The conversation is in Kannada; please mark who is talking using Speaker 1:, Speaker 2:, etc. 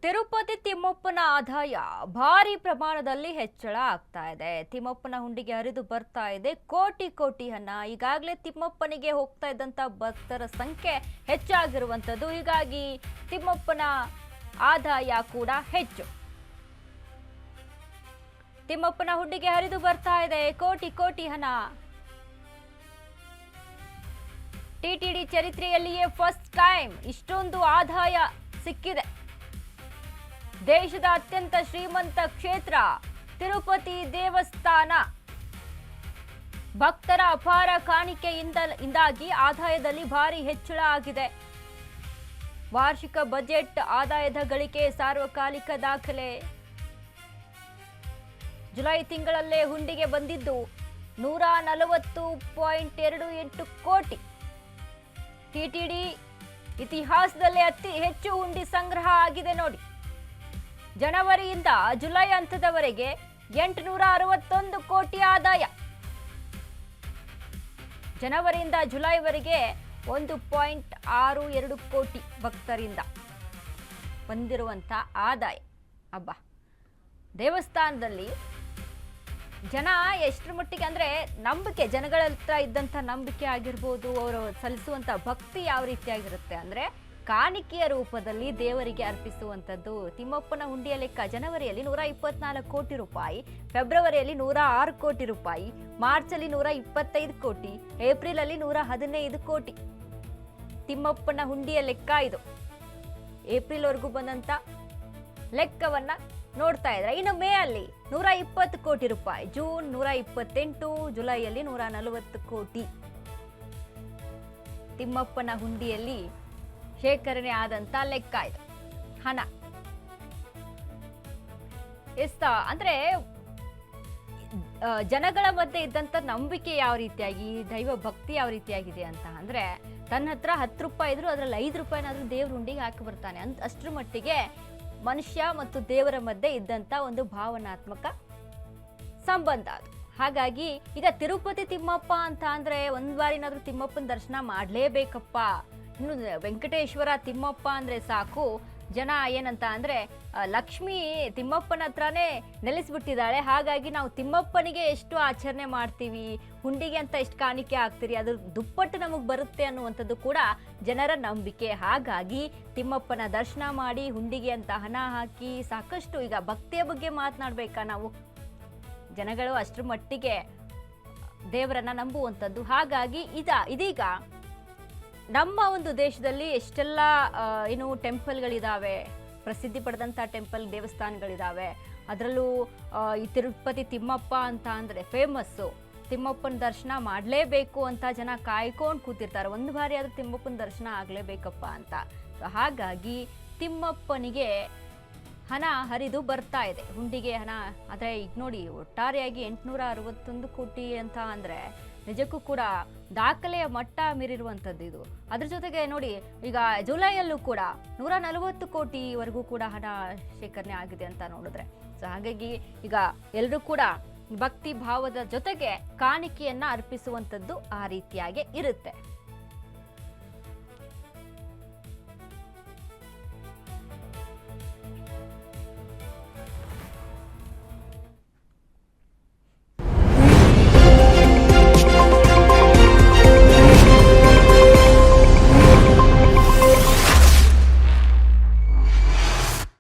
Speaker 1: ತಿರುಪತಿ ತಿಮ್ಮಪ್ಪನ ಆದಾಯ ಭಾರಿ ಪ್ರಮಾಣದಲ್ಲಿ ಹೆಚ್ಚಳ ಆಗ್ತಾ ಇದೆ. ತಿಮ್ಮಪ್ಪನ ಹುಂಡಿಗೆ ಹರಿದು ಬರ್ತಾ ಇದೆ ಕೋಟಿ ಕೋಟಿ ಹಣ. ಈಗಾಗಲೇ ತಿಮ್ಮಪ್ಪನಿಗೆ ಹೋಗ್ತಾ ಇದ್ದಂತ ಭಕ್ತರ ಸಂಖ್ಯೆ ಹೆಚ್ಚಾಗಿರುವಂತದ್ದು. ಹೀಗಾಗಿ ತಿಮ್ಮಪ್ಪನ ಆದಾಯ ಕೂಡ ಹೆಚ್ಚು. ತಿಮ್ಮಪ್ಪನ ಹುಂಡಿಗೆ ಹರಿದು ಬರ್ತಾ ಇದೆ ಕೋಟಿ ಕೋಟಿ ಹಣ. ಟಿಟಿಡಿ ಚರಿತ್ರೆಯಲ್ಲಿಯೇ ಫಸ್ಟ್ ಟೈಮ್ ಇಷ್ಟೊಂದು ಆದಾಯ ಸಿಕ್ಕಿದೆ. ದೇಶದ ಅತ್ಯಂತ ಶ್ರೀಮಂತ ಕ್ಷೇತ್ರ ತಿರುಪತಿ ದೇವಸ್ಥಾನ. ಭಕ್ತರ ಅಪಾರ ಕಾಣಿಕೆಯಿಂದಾಗಿ ಆದಾಯದಲ್ಲಿ ಭಾರಿ ಹೆಚ್ಚಳ ಆಗಿದೆ. ವಾರ್ಷಿಕ ಬಜೆಟ್ ಆದಾಯದ ಗಳಿಕೆ ಸಾರ್ವಕಾಲಿಕ ದಾಖಲೆ. ಜುಲೈ ತಿಂಗಳಲ್ಲೇ ಹುಂಡಿಗೆ ಬಂದಿದ್ದು 140.28 ಕೋಟಿ. ಟಿಟಿಡಿ ಇತಿಹಾಸದಲ್ಲೇ ಅತಿ ಹೆಚ್ಚು ಹುಂಡಿ ಸಂಗ್ರಹ ಆಗಿದೆ ನೋಡಿ. ಜನವರಿಯಿಂದ ಜುಲೈ ಹಂತದವರೆಗೆ 861 ಕೋಟಿ ಆದಾಯ. ಜನವರಿಯಿಂದ ಜುಲೈವರೆಗೆ 1.62 ಕೋಟಿ ಭಕ್ತರಿಂದ ಬಂದಿರುವಂತ ಆದಾಯ. ಅಬ್ಬಾ, ದೇವಸ್ಥಾನದಲ್ಲಿ ಜನ ಎಷ್ಟರ ಮಟ್ಟಿಗೆ ಅಂದ್ರೆ ನಂಬಿಕೆ, ಜನಗಳ ಹತ್ರ ಇದ್ದಂಥ ನಂಬಿಕೆ ಆಗಿರ್ಬೋದು, ಅವರು ಸಲ್ಲಿಸುವಂತ ಭಕ್ತಿ ಯಾವ ರೀತಿಯಾಗಿರುತ್ತೆ ಅಂದ್ರೆ ಕಾಣಿಕೆಯ ರೂಪದಲ್ಲಿ ದೇವರಿಗೆ ಅರ್ಪಿಸುವಂಥದ್ದು. ತಿಮ್ಮಪ್ಪನ ಹುಂಡಿಯ ಲೆಕ್ಕ ಜನವರಿಯಲ್ಲಿ 124 ಕೋಟಿ ರೂಪಾಯಿ, ಫೆಬ್ರವರಿಯಲ್ಲಿ 106 ಕೋಟಿ ರೂಪಾಯಿ, ಮಾರ್ಚಲ್ಲಿ 125 ಕೋಟಿ, ಏಪ್ರಿಲ್ ಅಲ್ಲಿ 115 ಕೋಟಿ. ತಿಮ್ಮಪ್ಪನ ಹುಂಡಿಯ ಲೆಕ್ಕ ಇದು. ಏಪ್ರಿಲ್ ವರೆಗೂ ಬಂದಂತ ಲೆಕ್ಕವನ್ನ ನೋಡ್ತಾ ಇದ್ರೆ, ಇನ್ನು ಮೇ ಅಲ್ಲಿ 120 ಕೋಟಿ ರೂಪಾಯಿ, ಜೂನ್ 128, ಜುಲೈಯಲ್ಲಿ 140 ಕೋಟಿ. ತಿಮ್ಮಪ್ಪನ ಹುಂಡಿಯಲ್ಲಿ ಶೇಖರಣೆ ಆದಂತ ಲೆಕ್ಕ ಇದು ಹಣ. ಅಂದ್ರೆ ಜನಗಳ ಮಧ್ಯೆ ಇದ್ದಂತ ನಂಬಿಕೆ ಯಾವ ರೀತಿಯಾಗಿ, ದೈವ ಭಕ್ತಿ ಯಾವ ರೀತಿಯಾಗಿದೆ ಅಂತ ಅಂದ್ರೆ, ತನ್ನ ಹತ್ರ 10 ರೂಪಾಯಿ ಇದ್ರು ಅದ್ರಲ್ಲಿ 5 ರೂಪಾಯಿನಾದ್ರೂ ದೇವ್ರ ಹುಂಡಿಗೆ ಹಾಕಿ ಬರ್ತಾನೆ ಅಂತ. ಅಷ್ಟರ ಮಟ್ಟಿಗೆ ಮನುಷ್ಯ ಮತ್ತು ದೇವರ ಮಧ್ಯೆ ಇದ್ದಂತ ಒಂದು ಭಾವನಾತ್ಮಕ ಸಂಬಂಧ ಅದು. ಹಾಗಾಗಿ ಈಗ ತಿರುಪತಿ ತಿಮ್ಮಪ್ಪ ಅಂತ ಅಂದ್ರೆ ಒಂದ್ ಬಾರಿನಾದ್ರೂ ತಿಮ್ಮಪ್ಪನ ದರ್ಶನ ಮಾಡ್ಲೇಬೇಕಪ್ಪ. ಇನ್ನು ವೆಂಕಟೇಶ್ವರ ತಿಮ್ಮಪ್ಪ ಅಂದ್ರೆ ಸಾಕು, ಜನ ಏನಂತ ಅಂದ್ರೆ ಲಕ್ಷ್ಮಿ ತಿಮ್ಮಪ್ಪನ ಹತ್ರನೇ ನೆಲೆಸ್ಬಿಟ್ಟಿದ್ದಾಳೆ, ಹಾಗಾಗಿ ನಾವು ತಿಮ್ಮಪ್ಪನಿಗೆ ಎಷ್ಟು ಆಚರಣೆ ಮಾಡ್ತೀವಿ, ಹುಂಡಿಗೆ ಅಂತ ಎಷ್ಟು ಕಾಣಿಕೆ ಆಗ್ತೀರಿ, ಅದ್ರ ದುಪ್ಪಟ್ಟು ನಮಗೆ ಬರುತ್ತೆ ಅನ್ನುವಂಥದ್ದು ಕೂಡ ಜನರ ನಂಬಿಕೆ. ಹಾಗಾಗಿ ತಿಮ್ಮಪ್ಪನ ದರ್ಶನ ಮಾಡಿ ಹುಂಡಿಗೆ ಅಂತ ಹಣ ಹಾಕಿ ಸಾಕಷ್ಟು, ಈಗ ಭಕ್ತಿಯ ಬಗ್ಗೆ ಮಾತನಾಡ್ಬೇಕಾ ನಾವು, ಜನಗಳು ಅಷ್ಟರ ಮಟ್ಟಿಗೆ ದೇವರನ್ನ ನಂಬುವಂಥದ್ದು. ಹಾಗಾಗಿ ಇದೀಗ ನಮ್ಮ ಒಂದು ದೇಶದಲ್ಲಿ ಎಷ್ಟೆಲ್ಲ ಏನು ಟೆಂಪಲ್ಗಳಿದಾವೆ, ಪ್ರಸಿದ್ಧಿ ಪಡೆದಂಥ ಟೆಂಪಲ್ ದೇವಸ್ಥಾನಗಳಿದಾವೆ. ಅದರಲ್ಲೂ ಈ ತಿರುಪತಿ ತಿಮ್ಮಪ್ಪ ಅಂತ ಅಂದರೆ ಫೇಮಸ್ಸು. ತಿಮ್ಮಪ್ಪನ ದರ್ಶನ ಮಾಡಲೇಬೇಕು ಅಂತ ಜನ ಕಾಯ್ಕೊಂಡು ಕೂತಿರ್ತಾರೆ, ಒಂದು ಬಾರಿ ಆದರೂ ತಿಮ್ಮಪ್ಪನ ದರ್ಶನ ಆಗಲೇಬೇಕಪ್ಪ ಅಂತ. ಹಾಗಾಗಿ ತಿಮ್ಮಪ್ಪನಿಗೆ ಹಣ ಹರಿದು ಬರ್ತಾ ಇದೆ, ಹುಂಡಿಗೆ ಹಣ. ಆದರೆ ಈಗ ನೋಡಿ, ಒಟ್ಟಾರೆಯಾಗಿ 861 ಕೋಟಿ ಅಂತ ಅಂದರೆ ನಿಜಕ್ಕೂ ಕೂಡ ದಾಖಲೆಯ ಮಟ್ಟ ಮೀರಿರುವಂಥದ್ದು ಇದು. ಅದ್ರ ಜೊತೆಗೆ ನೋಡಿ, ಈಗ ಜುಲೈಯಲ್ಲೂ ಕೂಡ 140 ಕೋಟಿವರೆಗೂ ಕೂಡ ಹಣ ಶೇಖರಣೆ ಆಗಿದೆ ಅಂತ ನೋಡಿದ್ರೆ. ಸೊ ಹಾಗಾಗಿ ಈಗ ಎಲ್ಲರೂ ಕೂಡ ಭಕ್ತಿ ಭಾವದ ಜೊತೆಗೆ ಕಾಣಿಕೆಯನ್ನ ಅರ್ಪಿಸುವಂಥದ್ದು ಆ ರೀತಿಯಾಗಿ ಇರುತ್ತೆ.